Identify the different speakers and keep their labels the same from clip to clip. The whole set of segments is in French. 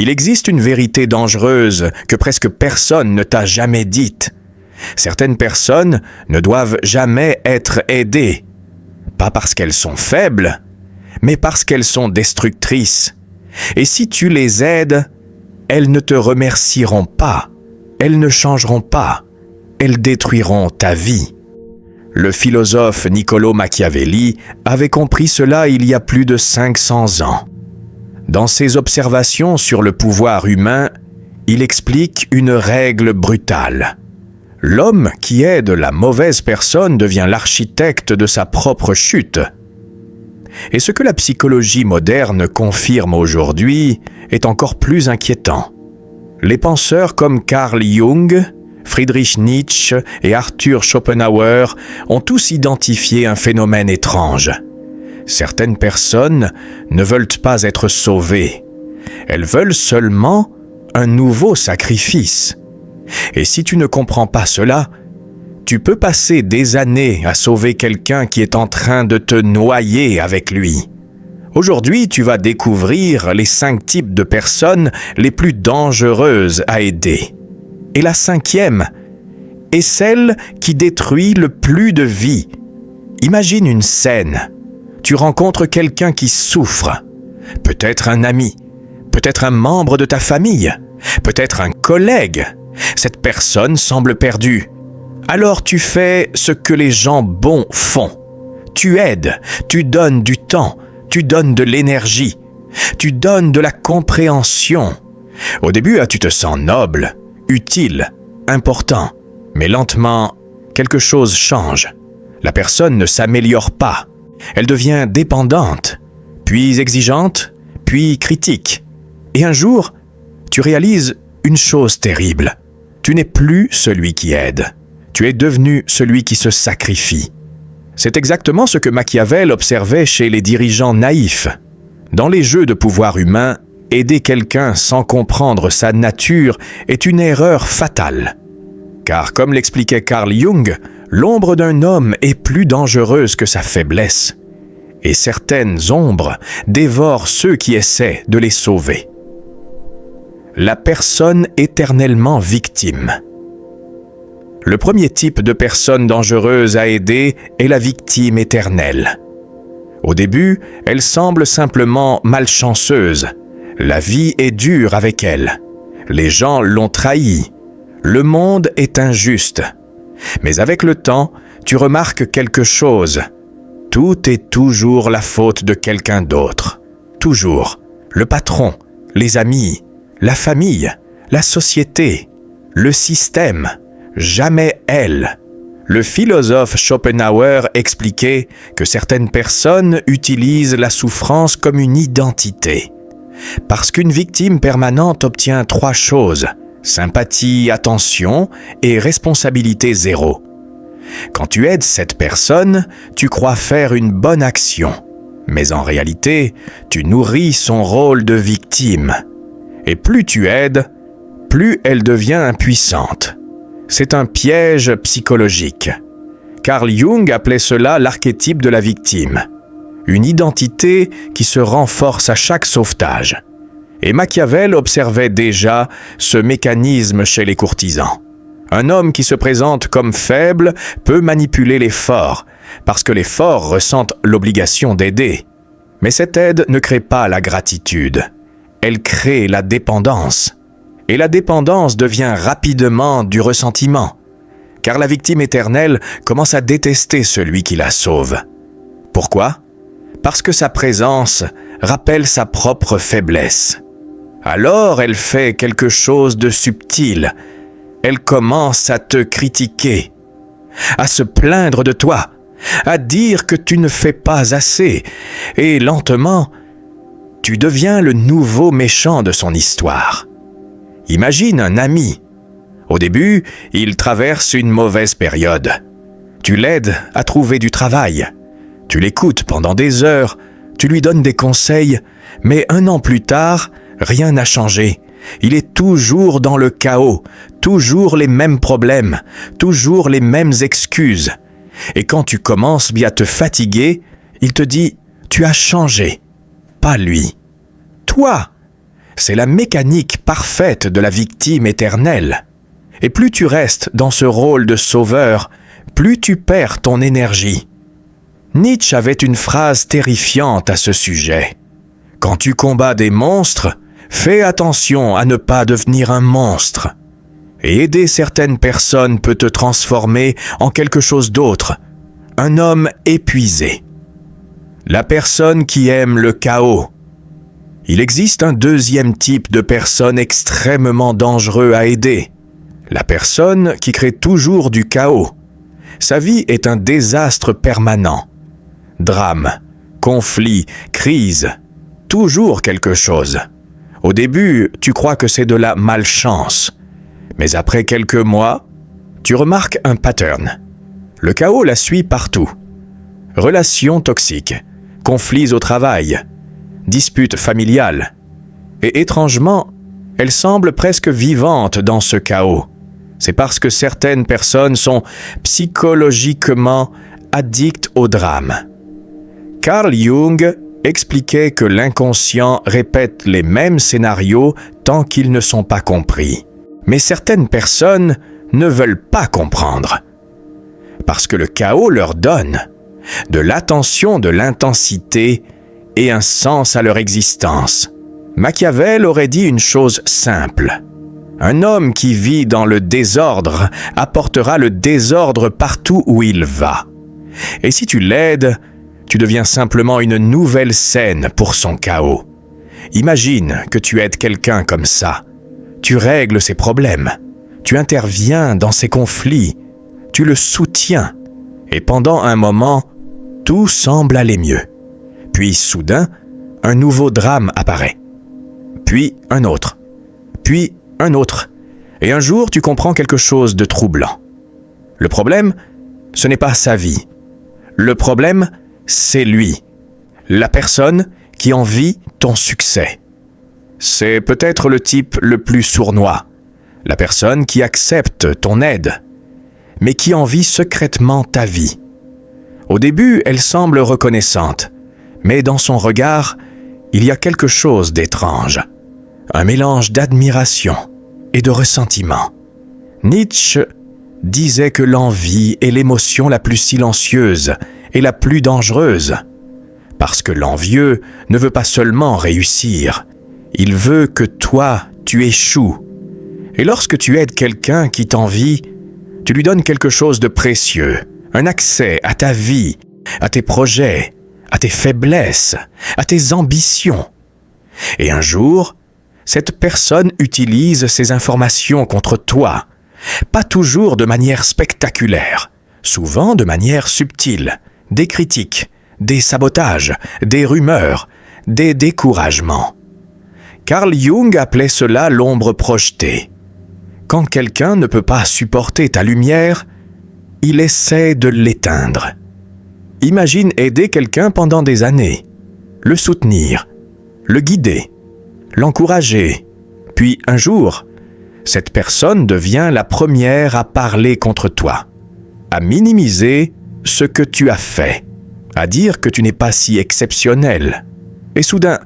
Speaker 1: Il existe une vérité dangereuse que presque personne ne t'a jamais dite. Certaines personnes ne doivent jamais être aidées, pas parce qu'elles sont faibles, mais parce qu'elles sont destructrices. Et si tu les aides, elles ne te remercieront pas, elles ne changeront pas, elles détruiront ta vie. Le philosophe Niccolò Machiavelli avait compris cela il y a plus de 500 ans. Dans ses observations sur le pouvoir humain, il explique une règle brutale. L'homme qui aide la mauvaise personne devient l'architecte de sa propre chute. Et ce que la psychologie moderne confirme aujourd'hui est encore plus inquiétant. Les penseurs comme Carl Jung, Friedrich Nietzsche et Arthur Schopenhauer ont tous identifié un phénomène étrange. Certaines personnes ne veulent pas être sauvées. Elles veulent seulement un nouveau sacrifice. Et si tu ne comprends pas cela, tu peux passer des années à sauver quelqu'un qui est en train de te noyer avec lui. Aujourd'hui, tu vas découvrir les 5 types de personnes les plus dangereuses à aider. Et la 5e est celle qui détruit le plus de vies. Imagine une scène. Tu rencontres quelqu'un qui souffre. Peut-être un ami, peut-être un membre de ta famille, peut-être un collègue. Cette personne semble perdue. Alors tu fais ce que les gens bons font. Tu aides, tu donnes du temps, tu donnes de l'énergie, tu donnes de la compréhension. Au début, tu te sens noble, utile, important. Mais lentement, quelque chose change. La personne ne s'améliore pas. Elle devient dépendante, puis exigeante, puis critique. Et un jour, tu réalises une chose terrible. Tu n'es plus celui qui aide. Tu es devenu celui qui se sacrifie. C'est exactement ce que Machiavel observait chez les dirigeants naïfs. Dans les jeux de pouvoir humain, aider quelqu'un sans comprendre sa nature est une erreur fatale. Car comme l'expliquait Carl Jung, l'ombre d'un homme est plus dangereuse que sa faiblesse. Et certaines ombres dévorent ceux qui essaient de les sauver. La personne éternellement victime. Le premier type de personne dangereuse à aider est la victime éternelle. Au début, elle semble simplement malchanceuse. La vie est dure avec elle. Les gens l'ont trahie. Le monde est injuste. Mais avec le temps, tu remarques quelque chose. Tout est toujours la faute de quelqu'un d'autre. Toujours. Le patron, les amis, la famille, la société, le système. Jamais elle. Le philosophe Schopenhauer expliquait que certaines personnes utilisent la souffrance comme une identité. Parce qu'une victime permanente obtient 3 choses: sympathie, attention et responsabilité zéro. Quand tu aides cette personne, tu crois faire une bonne action. Mais en réalité, tu nourris son rôle de victime. Et plus tu aides, plus elle devient impuissante. C'est un piège psychologique. Carl Jung appelait cela l'archétype de la victime. Une identité qui se renforce à chaque sauvetage. Et Machiavel observait déjà ce mécanisme chez les courtisans. Un homme qui se présente comme faible peut manipuler les forts, parce que les forts ressentent l'obligation d'aider. Mais cette aide ne crée pas la gratitude. Elle crée la dépendance. Et la dépendance devient rapidement du ressentiment, car la victime éternelle commence à détester celui qui la sauve. Pourquoi? Parce que sa présence rappelle sa propre faiblesse. Alors elle fait quelque chose de subtil. Elle commence à te critiquer, à se plaindre de toi, à dire que tu ne fais pas assez, et lentement, tu deviens le nouveau méchant de son histoire. Imagine un ami. Au début, il traverse une mauvaise période. Tu l'aides à trouver du travail. Tu l'écoutes pendant des heures, tu lui donnes des conseils, mais 1 an plus tard, rien n'a changé. Il est toujours dans le chaos, toujours les mêmes problèmes, toujours les mêmes excuses. Et quand tu commences à te fatiguer, il te dit « Tu as changé », pas lui. Toi, C'est la mécanique parfaite de la victime éternelle. Et plus tu restes dans ce rôle de sauveur, plus tu perds ton énergie. Nietzsche avait une phrase terrifiante à ce sujet. Quand tu combats des monstres, fais attention à ne pas devenir un monstre. Et aider certaines personnes peut te transformer en quelque chose d'autre, un homme épuisé. La personne qui aime le chaos. Il existe un deuxième type de personne extrêmement dangereux à aider. La personne qui crée toujours du chaos. Sa vie est un désastre permanent. Drame, conflit, crise, toujours quelque chose. Au début, tu crois que c'est de la malchance. Mais après quelques mois, tu remarques un pattern. Le chaos la suit partout. Relations toxiques, conflits au travail, disputes familiales. Et étrangement, elle semble presque vivante dans ce chaos. C'est parce que certaines personnes sont psychologiquement addictes au drame. Carl Jung expliquait que l'inconscient répète les mêmes scénarios tant qu'ils ne sont pas compris. Mais certaines personnes ne veulent pas comprendre. Parce que le chaos leur donne de l'attention, de l'intensité et un sens à leur existence. Machiavel aurait dit une chose simple. Un homme qui vit dans le désordre apportera le désordre partout où il va. Et si tu l'aides, tu deviens simplement une nouvelle scène pour son chaos. Imagine que tu aides quelqu'un comme ça. Tu règles ses problèmes. Tu interviens dans ses conflits. Tu le soutiens. Et pendant un moment, tout semble aller mieux. Puis soudain, un nouveau drame apparaît. Puis un autre. Puis un autre. Et un jour, tu comprends quelque chose de troublant. Le problème, ce n'est pas sa vie. Le problème, c'est lui. La personne qui envie ton succès. C'est peut-être le type le plus sournois. La personne qui accepte ton aide, mais qui envie secrètement ta vie. Au début, elle semble reconnaissante, mais dans son regard, il y a quelque chose d'étrange. Un mélange d'admiration et de ressentiment. Nietzsche disait que l'envie est l'émotion la plus silencieuse et la plus dangereuse. Parce que l'envieux ne veut pas seulement réussir, il veut que toi, tu échoues. Et lorsque tu aides quelqu'un qui t'envie, tu lui donnes quelque chose de précieux, un accès à ta vie, à tes projets, à tes faiblesses, à tes ambitions. Et un jour, cette personne utilise ces informations contre toi, pas toujours de manière spectaculaire, souvent de manière subtile, des critiques, des sabotages, des rumeurs, des découragements. Carl Jung appelait cela l'ombre projetée. Quand quelqu'un ne peut pas supporter ta lumière, il essaie de l'éteindre. Imagine aider quelqu'un pendant des années, le soutenir, le guider, l'encourager, puis un jour, cette personne devient la première à parler contre toi, à minimiser ce que tu as fait, à dire que tu n'es pas si exceptionnel. Et soudain,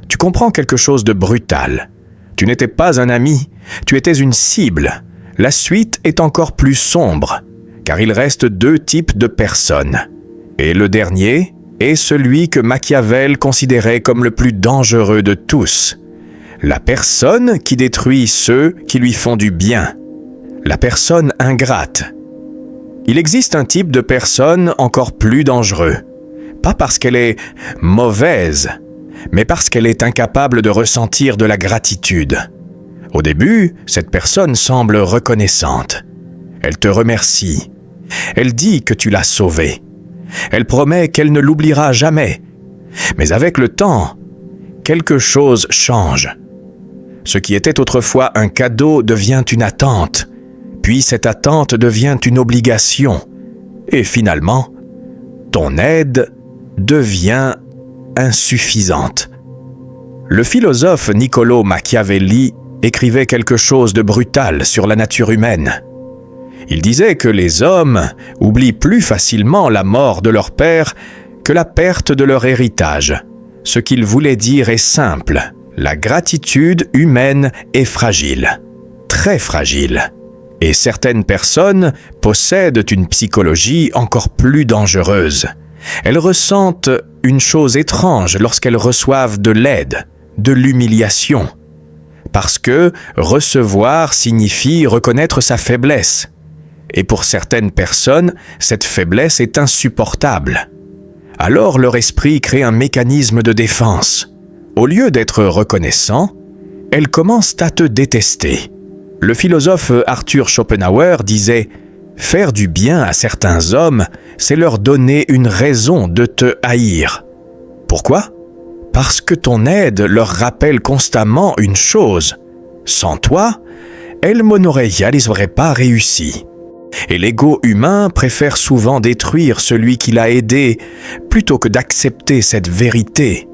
Speaker 1: tu comprends quelque chose de brutal. Tu n'étais pas un ami, tu étais une cible. La suite est encore plus sombre, car il reste deux types de personnes. Et le dernier est celui que Machiavel considérait comme le plus dangereux de tous. La personne qui détruit ceux qui lui font du bien. La personne ingrate. Il existe un type de personne encore plus dangereux. Pas parce qu'elle est mauvaise, mais parce qu'elle est incapable de ressentir de la gratitude. Au début, cette personne semble reconnaissante. Elle te remercie. Elle dit que tu l'as sauvée. Elle promet qu'elle ne l'oubliera jamais. Mais avec le temps, quelque chose change. Ce qui était autrefois un cadeau devient une attente, puis cette attente devient une obligation, et finalement, ton aide devient insuffisante. Le philosophe Niccolò Machiavelli écrivait quelque chose de brutal sur la nature humaine. Il disait que les hommes oublient plus facilement la mort de leur père que la perte de leur héritage. Ce qu'il voulait dire est simple. La gratitude humaine est fragile, très fragile. Et certaines personnes possèdent une psychologie encore plus dangereuse. Elles ressentent une chose étrange lorsqu'elles reçoivent de l'aide, de l'humiliation. Parce que recevoir signifie reconnaître sa faiblesse. Et pour certaines personnes, cette faiblesse est insupportable. Alors leur esprit crée un mécanisme de défense. Au lieu d'être reconnaissant, elles commencent à te détester. Le philosophe Arthur Schopenhauer disait « Faire du bien à certains hommes, c'est leur donner une raison de te haïr. » Pourquoi ? Parce que ton aide leur rappelle constamment une chose. Sans toi, El Monoreia les aurait pas réussi. Et l'ego humain préfère souvent détruire celui qui l'a aidé plutôt que d'accepter cette vérité.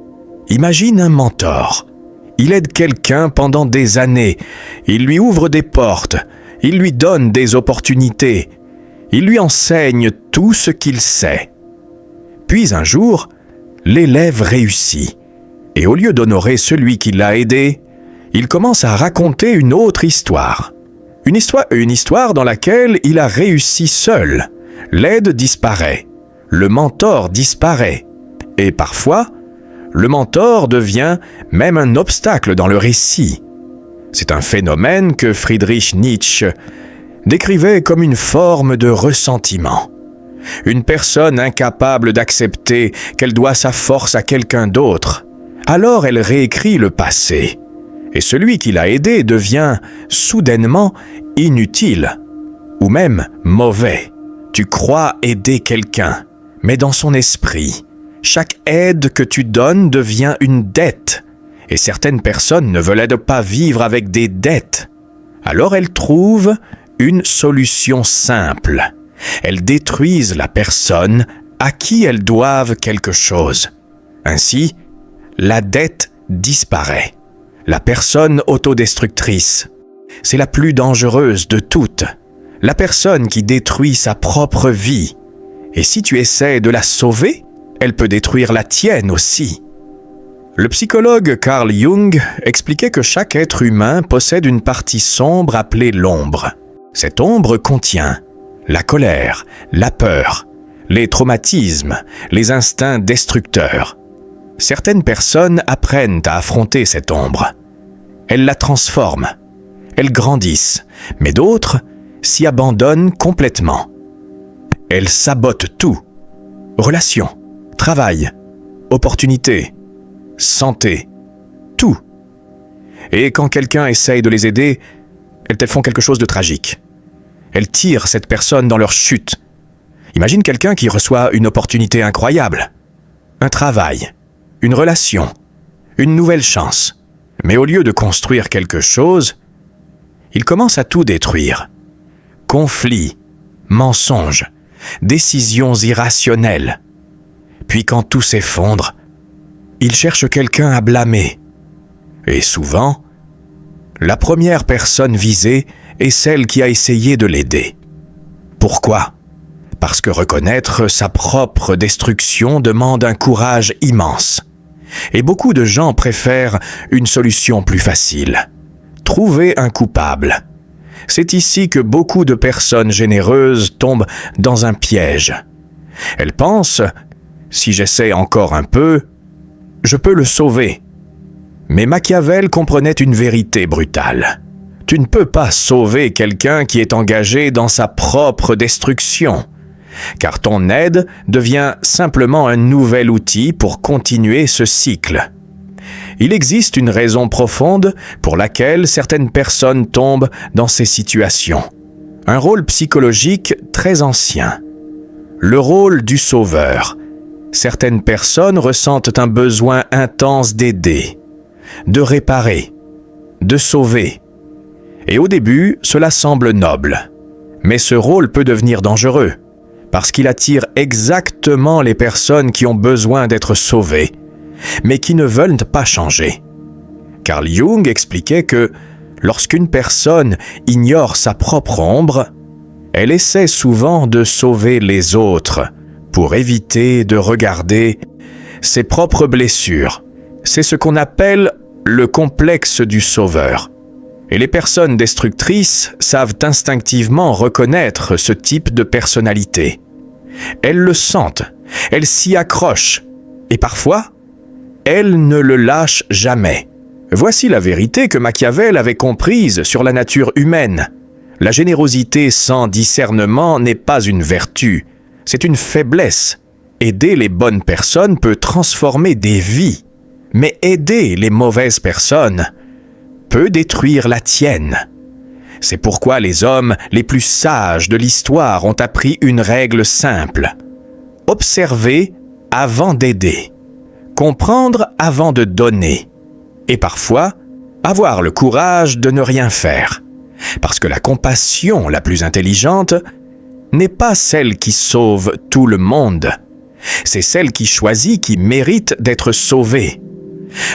Speaker 1: Imagine un mentor. Il aide quelqu'un pendant des années. Il lui ouvre des portes. Il lui donne des opportunités. Il lui enseigne tout ce qu'il sait. Puis un jour, l'élève réussit. Et au lieu d'honorer celui qui l'a aidé, il commence à raconter une autre histoire. Une histoire dans laquelle il a réussi seul. L'aide disparaît. Le mentor disparaît. Et parfois, le mentor devient même un obstacle dans le récit. C'est un phénomène que Friedrich Nietzsche décrivait comme une forme de ressentiment. Une personne incapable d'accepter qu'elle doit sa force à quelqu'un d'autre. Alors elle réécrit le passé. Et celui qui l'a aidé devient soudainement inutile ou même mauvais. Tu crois aider quelqu'un, mais dans son esprit, chaque aide que tu donnes devient une dette. Et certaines personnes ne veulent pas vivre avec des dettes. Alors elles trouvent une solution simple. Elles détruisent la personne à qui elles doivent quelque chose. Ainsi, la dette disparaît. La personne autodestructrice, c'est la plus dangereuse de toutes. La personne qui détruit sa propre vie. Et si tu essaies de la sauver, elle peut détruire la tienne aussi. Le psychologue Carl Jung expliquait que chaque être humain possède une partie sombre appelée l'ombre. Cette ombre contient la colère, la peur, les traumatismes, les instincts destructeurs. Certaines personnes apprennent à affronter cette ombre. Elles la transforment, elles grandissent, mais d'autres s'y abandonnent complètement. Elles sabotent tout. Relations, travail, opportunités, santé, tout. Et quand quelqu'un essaye de les aider, elles te font quelque chose de tragique. Elles tirent cette personne dans leur chute. Imagine quelqu'un qui reçoit une opportunité incroyable, un travail, une relation, une nouvelle chance. Mais au lieu de construire quelque chose, il commence à tout détruire. Conflits, mensonges, décisions irrationnelles. Puis quand tout s'effondre, il cherche quelqu'un à blâmer. Et souvent, la première personne visée est celle qui a essayé de l'aider. Pourquoi ? Parce que reconnaître sa propre destruction demande un courage immense. Et beaucoup de gens préfèrent une solution plus facile. Trouver un coupable. C'est ici que beaucoup de personnes généreuses tombent dans un piège. Elles pensent, si j'essaie encore un peu, je peux le sauver. Mais Machiavel comprenait une vérité brutale. Tu ne peux pas sauver quelqu'un qui est engagé dans sa propre destruction, car ton aide devient simplement un nouvel outil pour continuer ce cycle. Il existe une raison profonde pour laquelle certaines personnes tombent dans ces situations. Un rôle psychologique très ancien. Le rôle du sauveur. Certaines personnes ressentent un besoin intense d'aider, de réparer, de sauver. Et au début, cela semble noble. Mais ce rôle peut devenir dangereux, parce qu'il attire exactement les personnes qui ont besoin d'être sauvées, mais qui ne veulent pas changer. Carl Jung expliquait que lorsqu'une personne ignore sa propre ombre, elle essaie souvent de sauver les autres pour éviter de regarder ses propres blessures. C'est ce qu'on appelle le complexe du sauveur. Et les personnes destructrices savent instinctivement reconnaître ce type de personnalité. Elles le sentent, elles s'y accrochent, et parfois, elles ne le lâchent jamais. Voici la vérité que Machiavel avait comprise sur la nature humaine. La générosité sans discernement n'est pas une vertu, c'est une faiblesse. Aider les bonnes personnes peut transformer des vies, mais aider les mauvaises personnes peut détruire la tienne. C'est pourquoi les hommes les plus sages de l'histoire ont appris une règle simple. Observer avant d'aider. Comprendre avant de donner. Et parfois, avoir le courage de ne rien faire. Parce que la compassion la plus intelligente n'est pas celle qui sauve tout le monde. C'est celle qui choisit qui mérite d'être sauvée.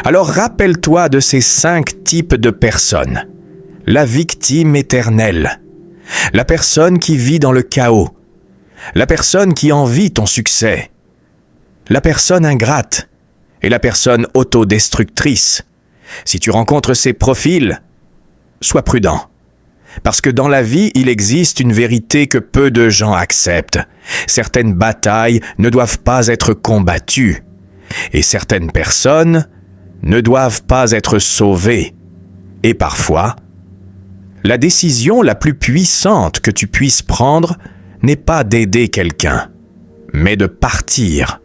Speaker 1: Alors rappelle-toi de ces 5 types de personnes. La victime éternelle. La personne qui vit dans le chaos. La personne qui envie ton succès. La personne ingrate. Et la personne autodestructrice. Si tu rencontres ces profils, sois prudent. Parce que dans la vie, il existe une vérité que peu de gens acceptent. Certaines batailles ne doivent pas être combattues. Et certaines personnes ne doivent pas être sauvées. Et parfois, la décision la plus puissante que tu puisses prendre n'est pas d'aider quelqu'un, mais de partir.